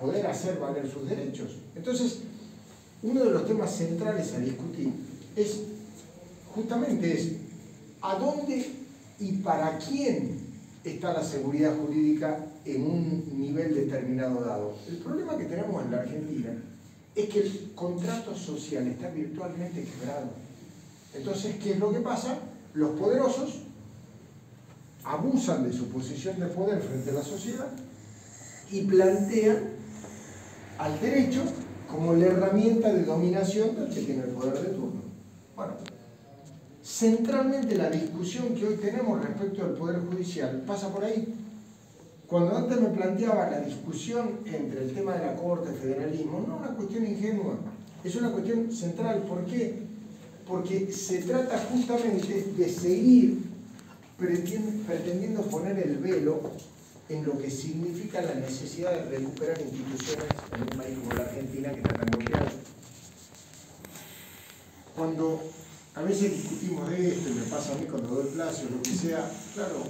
poder hacer valer sus derechos. Entonces, uno de los temas centrales a discutir es justamente ¿a dónde y para quién está la seguridad jurídica en un nivel determinado dado? El problema que tenemos en la Argentina es que el contrato social está virtualmente quebrado. Entonces, ¿qué es lo que pasa? Los poderosos abusan de su posición de poder frente a la sociedad y plantean al derecho como la herramienta de dominación del que tiene el poder de turno. Bueno, centralmente la discusión que hoy tenemos respecto al Poder Judicial pasa por ahí. Cuando antes me planteaba la discusión entre el tema de la Corte, el federalismo, no es una cuestión ingenua, es una cuestión central. ¿Por qué? Porque se trata justamente de seguir pretendiendo poner el velo en lo que significa la necesidad de recuperar instituciones en un país como la Argentina que está tan golpeado. Cuando a veces discutimos de esto, y me pasa a mí cuando doy clase o lo que sea, claro,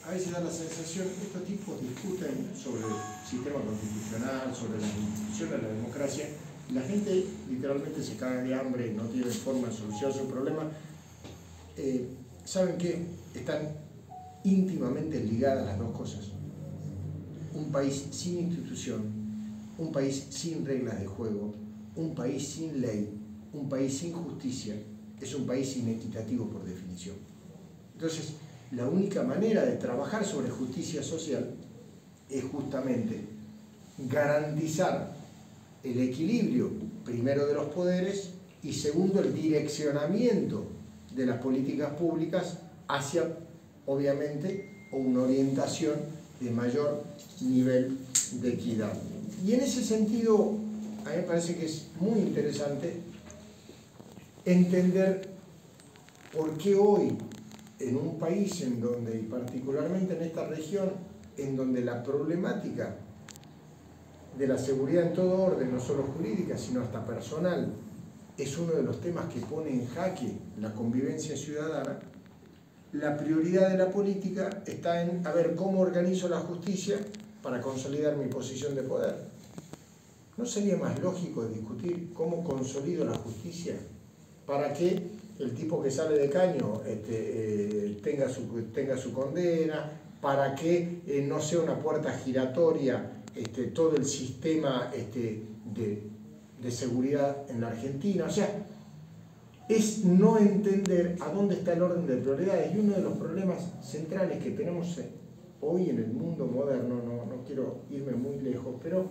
a veces da la sensación que estos tipos discuten sobre el sistema constitucional, sobre las instituciones, la democracia, y la gente literalmente se caga de hambre y no tiene forma de solucionar su problema. ¿Saben qué? Están íntimamente ligadas las dos cosas. Un país sin institución, un país sin reglas de juego, un país sin ley, un país sin justicia, es un país inequitativo por definición. Entonces, la única manera de trabajar sobre justicia social es justamente garantizar el equilibrio, primero, de los poderes y segundo, el direccionamiento de las políticas públicas hacia, obviamente, una orientación de mayor nivel de equidad. Y en ese sentido, a mí me parece que es muy interesante entender por qué hoy, en un país en donde, y particularmente en esta región, en donde la problemática de la seguridad en todo orden, no solo jurídica, sino hasta personal, es uno de los temas que pone en jaque la convivencia ciudadana, la prioridad de la política está en a ver cómo organizo la justicia para consolidar mi posición de poder. ¿No sería más lógico discutir cómo consolido la justicia para que el tipo que sale de caño tenga su condena, para que no sea una puerta giratoria todo el sistema de seguridad en la Argentina? O sea, es no entender a dónde está el orden de prioridades. Y uno de los problemas centrales que tenemos hoy en el mundo moderno, no quiero irme muy lejos, pero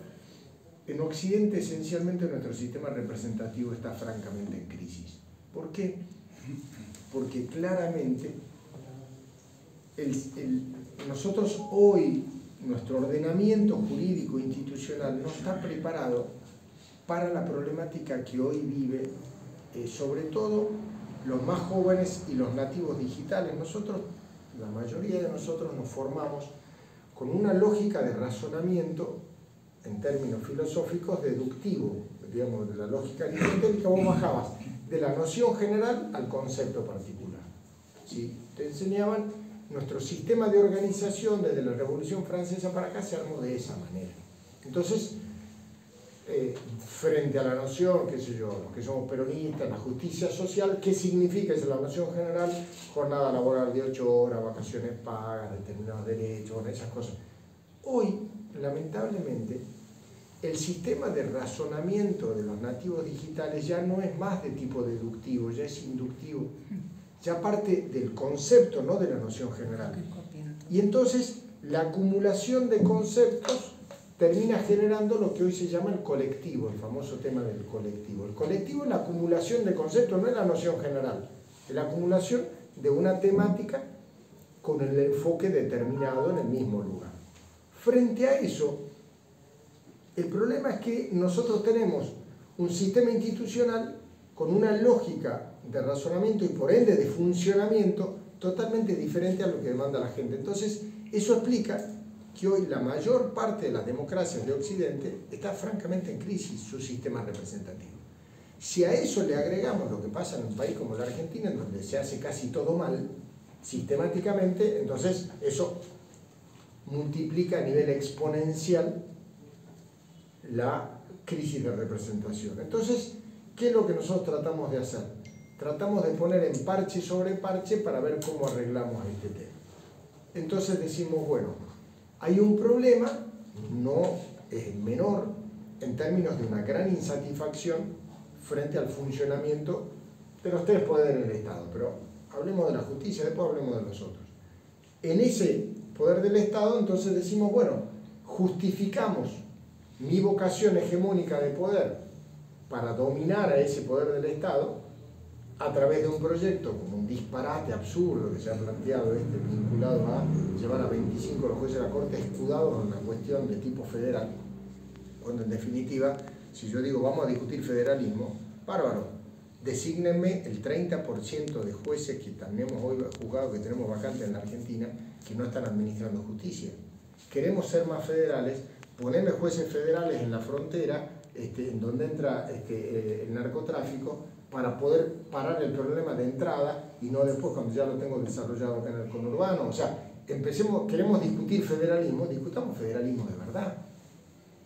en Occidente esencialmente nuestro sistema representativo está francamente en crisis. ¿Por qué? Porque claramente nosotros hoy, nuestro ordenamiento jurídico institucional no está preparado para la problemática que hoy vive, sobre todo los más jóvenes y los nativos digitales. Nosotros, la mayoría de nosotros nos formamos con una lógica de razonamiento, en términos filosóficos, deductivo, digamos, de la lógica aristotélica. Vos bajabas de la noción general al concepto particular. ¿Sí? Te enseñaban, nuestro sistema de organización desde la Revolución Francesa para acá se armó de esa manera. Entonces, frente a la noción, qué sé yo, los que somos peronistas, la justicia social, ¿qué significa? Es la noción general, jornada laboral de 8 horas, vacaciones pagas, determinados derechos, esas cosas. Hoy, lamentablemente, el sistema de razonamiento de los nativos digitales ya no es más de tipo deductivo, ya es inductivo, ya parte del concepto, no de la noción general. Y entonces la acumulación de conceptos termina generando lo que hoy se llama el colectivo, el famoso tema del colectivo. El colectivo es la acumulación de conceptos, no es la noción general, es la acumulación de una temática con el enfoque determinado en el mismo lugar. Frente a eso, el problema es que nosotros tenemos un sistema institucional con una lógica de razonamiento y por ende de funcionamiento totalmente diferente a lo que demanda la gente. Entonces, eso explica que hoy la mayor parte de las democracias de Occidente está francamente en crisis, su sistema representativo. Si a eso le agregamos lo que pasa en un país como la Argentina, en donde se hace casi todo mal, sistemáticamente, entonces eso multiplica a nivel exponencial la crisis de representación. Entonces, ¿qué es lo que nosotros tratamos de hacer? Tratamos de poner en parche sobre parche para ver cómo arreglamos este tema. Entonces decimos, bueno, hay un problema, no es menor, en términos de una gran insatisfacción frente al funcionamiento de los tres poderes del Estado, pero hablemos de la justicia, después hablemos de los otros. En ese poder del Estado, entonces decimos, bueno, justificamos mi vocación hegemónica de poder para dominar a ese poder del Estado a través de un proyecto como un disparate absurdo que se ha planteado vinculado a llevar a 25 los jueces de la Corte escudados en una cuestión de tipo federal, cuando en definitiva, si yo digo vamos a discutir federalismo, bárbaro, desígnenme el 30% de jueces que tenemos hoy juzgados, que tenemos vacantes en la Argentina, que no están administrando justicia. Queremos ser más federales, ponerme jueces federales en la frontera, en donde entra el narcotráfico, para poder parar el problema de entrada y no después cuando ya lo tengo desarrollado acá en el conurbano. O sea, queremos discutir federalismo, discutamos federalismo de verdad.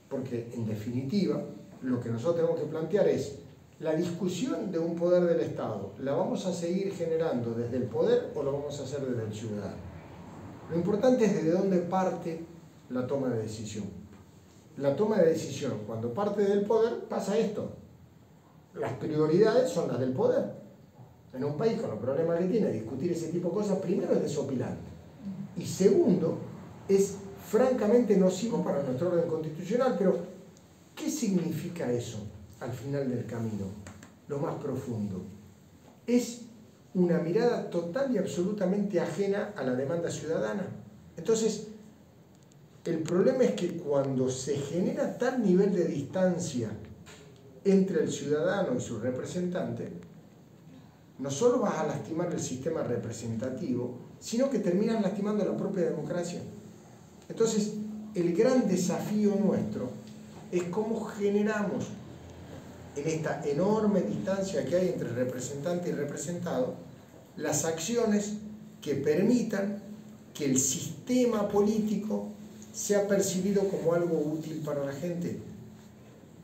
Porque en definitiva, lo que nosotros tenemos que plantear es la discusión de un poder del Estado. ¿La vamos a seguir generando desde el poder o lo vamos a hacer desde el ciudadano? Lo importante es desde dónde parte la toma de decisión. La toma de decisión, cuando parte del poder, pasa esto. Las prioridades son las del poder. En un país con los problemas que tiene, discutir ese tipo de cosas, primero es desopilante. Y segundo, es francamente nocivo para nuestro orden constitucional. Pero, ¿qué significa eso al final del camino? Lo más profundo. Es una mirada total y absolutamente ajena a la demanda ciudadana. Entonces, el problema es que cuando se genera tal nivel de distancia entre el ciudadano y su representante, no solo vas a lastimar el sistema representativo, sino que terminas lastimando la propia democracia. Entonces, el gran desafío nuestro es cómo generamos en esta enorme distancia que hay entre representante y representado, las acciones que permitan que el sistema político sea percibido como algo útil para la gente,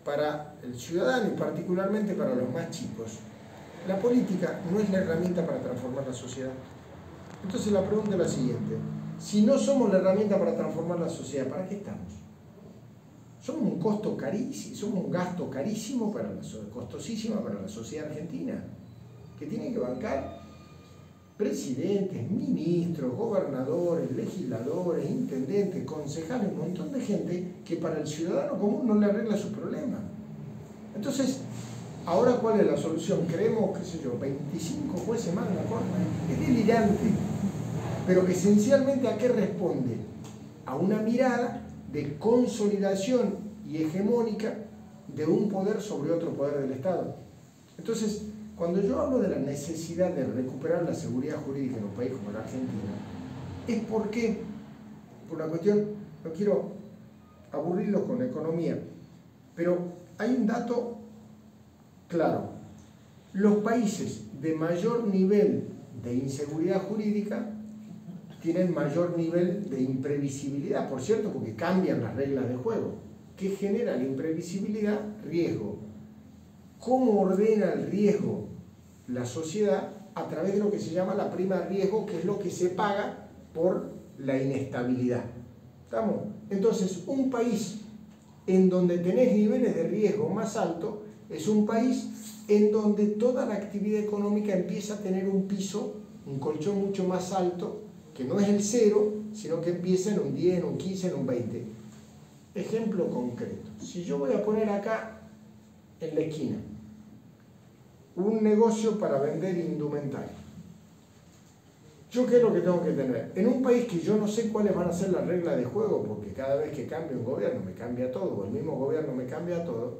para el ciudadano y particularmente para los más chicos. La política no es la herramienta para transformar la sociedad. Entonces la pregunta es la siguiente: si no somos la herramienta para transformar la sociedad, ¿para qué estamos? Somos un costo carísimo, somos un gasto carísimo, costosísimo para la sociedad argentina, que tiene que bancar presidentes, ministros, gobernadores, legisladores, intendentes, concejales, un montón de gente que para el ciudadano común no le arregla su problema. Entonces, ¿ahora cuál es la solución? Creemos, qué sé yo, 25 jueces más en la Corte. Es delirante. Pero esencialmente, ¿a qué responde? A una mirada de consolidación y hegemónica de un poder sobre otro poder del Estado. Entonces, cuando yo hablo de la necesidad de recuperar la seguridad jurídica en un país como la Argentina, es porque, por una cuestión, no quiero aburrirlos con economía, pero hay un dato claro. Los países de mayor nivel de inseguridad jurídica tienen mayor nivel de imprevisibilidad, por cierto, porque cambian las reglas de juego. ¿Qué genera la imprevisibilidad? Riesgo. ¿Cómo ordena el riesgo la sociedad? A través de lo que se llama la prima de riesgo, que es lo que se paga por la inestabilidad. ¿Estamos? Entonces, un país en donde tenés niveles de riesgo más altos es un país en donde toda la actividad económica empieza a tener un piso, un colchón mucho más alto, que no es el 0, sino que empieza en un 10, en un 15, en un 20. Ejemplo concreto. Si yo voy a poner acá, en la esquina, un negocio para vender indumentaria, ¿yo qué es lo que tengo que tener? En un país que yo no sé cuáles van a ser las reglas de juego, porque cada vez que cambia un gobierno me cambia todo, o el mismo gobierno me cambia todo,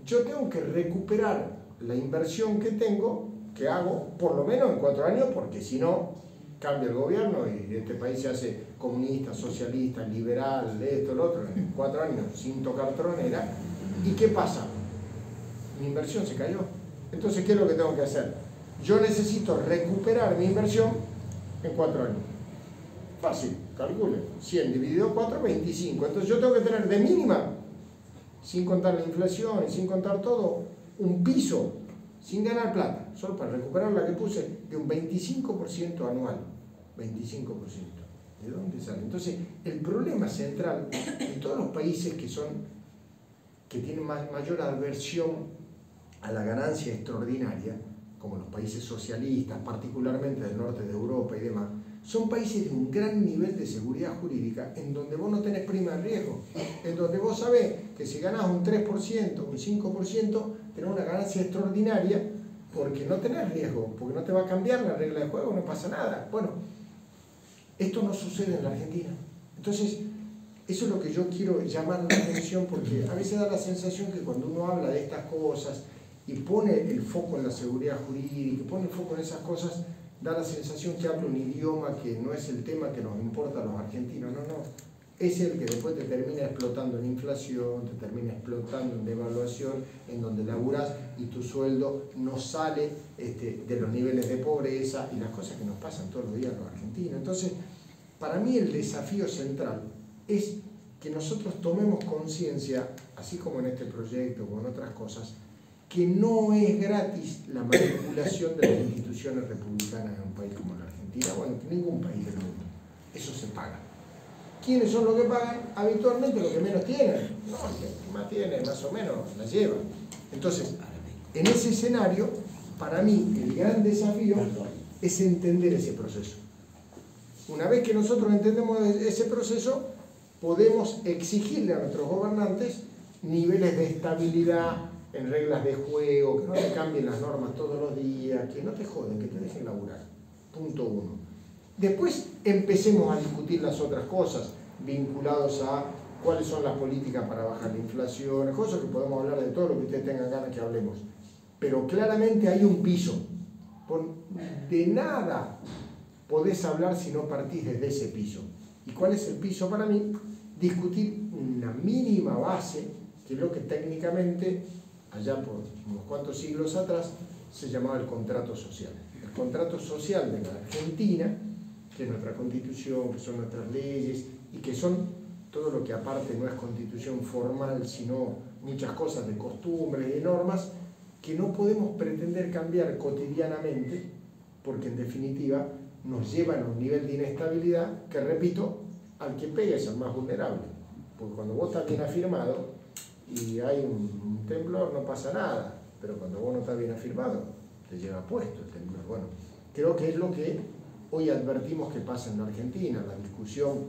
yo tengo que recuperar la inversión que tengo, que hago, por lo menos en 4 años, porque si no, cambia el gobierno y este país se hace comunista, socialista, liberal, esto, lo otro, en 4 años sin tocar tronera. ¿Y qué pasa? Mi inversión se cayó. Entonces, ¿qué es lo que tengo que hacer? Yo necesito recuperar mi inversión en 4 años. Fácil, calcule. 100 dividido 4, 25. Entonces yo tengo que tener de mínima sin contar la inflación y sin contar todo, un piso sin ganar plata, solo para recuperar la que puse, de un 25% anual. 25%. ¿De dónde sale? Entonces, el problema central en todos los países que tienen mayor aversión a la ganancia extraordinaria, como los países socialistas, particularmente del norte de Europa y demás, son países de un gran nivel de seguridad jurídica, en donde vos no tenés prima de riesgo, en donde vos sabés que si ganás un 3%, un 5%, tenés una ganancia extraordinaria, porque no tenés riesgo, porque no te va a cambiar la regla de juego, no pasa nada. Bueno, esto no sucede en la Argentina. Entonces, eso es lo que yo quiero llamar la atención, porque a veces da la sensación que cuando uno habla de estas cosas y pone el foco en la seguridad jurídica, pone el foco en esas cosas, da la sensación que habla un idioma que no es el tema que nos importa a los argentinos. No, no. Es el que después te termina explotando en inflación, te termina explotando en devaluación, en donde laburás y tu sueldo no sale de los niveles de pobreza y las cosas que nos pasan todos los días a los argentinos. Entonces, para mí el desafío central es que nosotros tomemos conciencia, así como en este proyecto o en otras cosas, que no es gratis la manipulación de las instituciones republicanas en un país como la Argentina o en ningún país del mundo. Eso se paga. ¿Quiénes son los que pagan? Habitualmente los que menos tienen. No, el que más tiene, más o menos, la lleva. Entonces, en ese escenario, para mí, el gran desafío es entender ese proceso. Una vez que nosotros entendemos ese proceso, podemos exigirle a nuestros gobernantes niveles de estabilidad en reglas de juego, que no te cambien las normas todos los días, que no te joden, que te dejen laburar. Punto uno. Después empecemos a discutir las otras cosas vinculadas a cuáles son las políticas para bajar la inflación, cosas que podemos hablar de todo lo que ustedes tengan ganas que hablemos. Pero claramente hay un piso. De nada podés hablar si no partís desde ese piso. ¿Y cuál es el piso para mí? Discutir una mínima base, que es lo que técnicamente, allá por unos cuantos siglos atrás, se llamaba el contrato social. El contrato social de la Argentina, que es nuestra constitución, que son nuestras leyes, y que son todo lo que aparte no es constitución formal, sino muchas cosas de costumbres y normas, que no podemos pretender cambiar cotidianamente, porque en definitiva nos llevan a un nivel de inestabilidad que, repito, al que pega es el más vulnerable. Porque cuando vos estás bien afirmado y hay un temblor no pasa nada, pero cuando vos no estás bien afirmado te lleva puesto el temblor. Bueno, creo que es lo que hoy advertimos que pasa en la Argentina, la discusión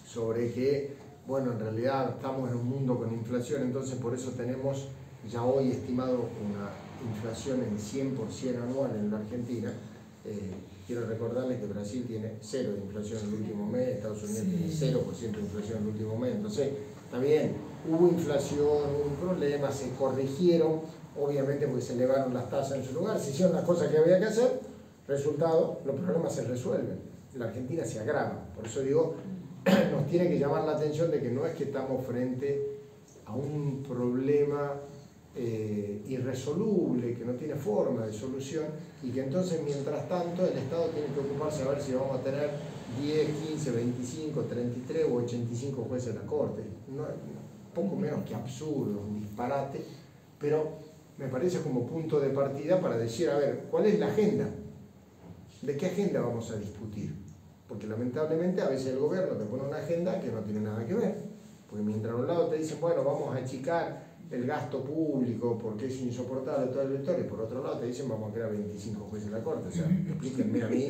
sobre que, bueno, en realidad estamos en un mundo con inflación, entonces por eso tenemos ya hoy estimado una inflación en 100% anual en la Argentina. Quiero recordarles que Brasil tiene 0 de inflación en el último mes, Estados Unidos tiene 0% de inflación en el último mes. Entonces, también hubo inflación, hubo un problema, se corrigieron, obviamente porque se elevaron las tasas en su lugar, se hicieron las cosas que había que hacer, resultado, los problemas se resuelven. La Argentina se agrava. Por eso digo, nos tiene que llamar la atención de que no es que estamos frente a un problema irresoluble, que no tiene forma de solución, y que entonces mientras tanto el Estado tiene que ocuparse a ver si vamos a tener 10, 15, 25, 33 o 85 jueces de la Corte. No, poco menos que absurdo, un disparate, pero me parece como punto de partida para decir, a ver, ¿cuál es la agenda? ¿De qué agenda vamos a discutir? Porque lamentablemente a veces el gobierno te pone una agenda que no tiene nada que ver, porque mientras a un lado te dicen, bueno, vamos a achicar el gasto público porque es insoportable toda la historia, y por otro lado te dicen vamos a crear 25 jueces de la Corte. O sea, explíquenme a mí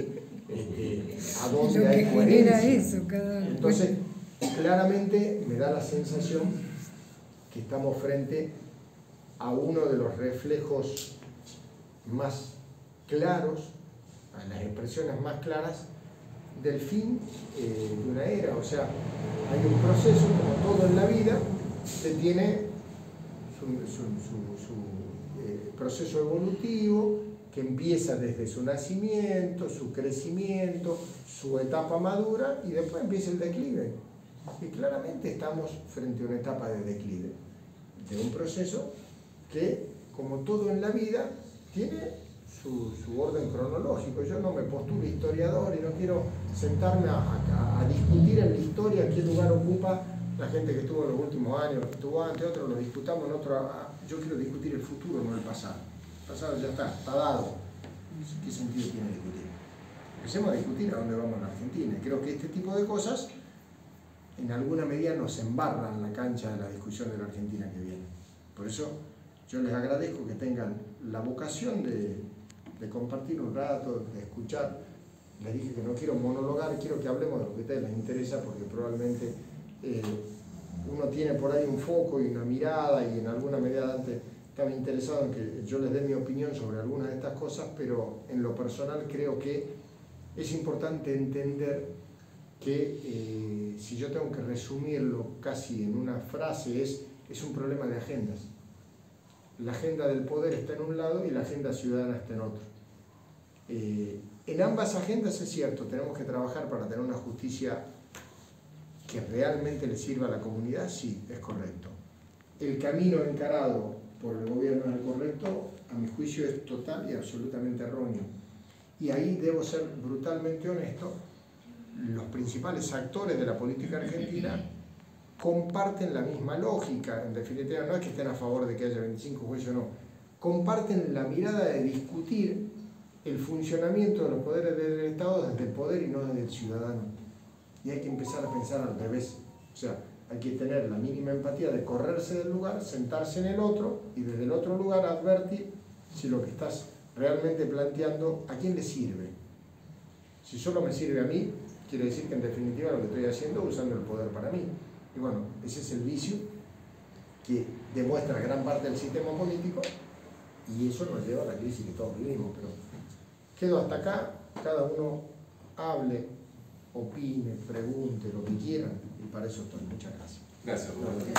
a dónde hay coherencia. Eso, entonces, claramente me da la sensación que estamos frente a uno de los reflejos más claros, a las expresiones más claras del fin de una era. O sea, hay un proceso, como todo en la vida, que tiene su proceso evolutivo, que empieza desde su nacimiento, su crecimiento, su etapa madura, y después empieza el declive. Y claramente estamos frente a una etapa de declive, de un proceso que, como todo en la vida, tiene su orden cronológico. Yo no me postulo historiador y no quiero sentarme a discutir en la historia qué lugar ocupa la gente que estuvo en los últimos años, estuvo antes, otros lo discutamos, en otro, yo quiero discutir el futuro, no el pasado. El pasado ya está dado. ¿Qué sentido tiene discutir? Empecemos a discutir a dónde vamos en Argentina. Y creo que este tipo de cosas, en alguna medida, nos embarran la cancha de la discusión de la Argentina que viene. Por eso, yo les agradezco que tengan la vocación de compartir un rato, de escuchar. Les dije que no quiero monologar, quiero que hablemos de lo que a ustedes les interesa, porque probablemente uno tiene por ahí un foco y una mirada, y en alguna medida antes estaba interesado en que yo les dé mi opinión sobre algunas de estas cosas, pero en lo personal creo que es importante entender que si yo tengo que resumirlo casi en una frase, es un problema de agendas. La agenda del poder está en un lado y la agenda ciudadana está en otro. En ambas agendas es cierto, tenemos que trabajar para tener una justicia que realmente le sirva a la comunidad, sí, es correcto. El camino encarado por el gobierno es el correcto, a mi juicio es total y absolutamente erróneo. Y ahí debo ser brutalmente honesto, los principales actores de la política argentina comparten la misma lógica. En definitiva, no es que estén a favor de que haya 25 jueces o no, comparten la mirada de discutir el funcionamiento de los poderes del Estado desde el poder y no desde el ciudadano. Y hay que empezar a pensar al revés. O sea, hay que tener la mínima empatía de correrse del lugar, sentarse en el otro y desde el otro lugar advertir si lo que estás realmente planteando, ¿a quién le sirve? Si solo me sirve a mí, quiere decir que en definitiva lo que estoy haciendo es usando el poder para mí. Y bueno, ese es el vicio que demuestra gran parte del sistema político, y eso nos lleva a la crisis que todos vivimos. Pero quedo hasta acá, cada uno hable, opine, pregunte, lo que quieran, y para eso estoy. Muchas gracias. Gracias, Rubén.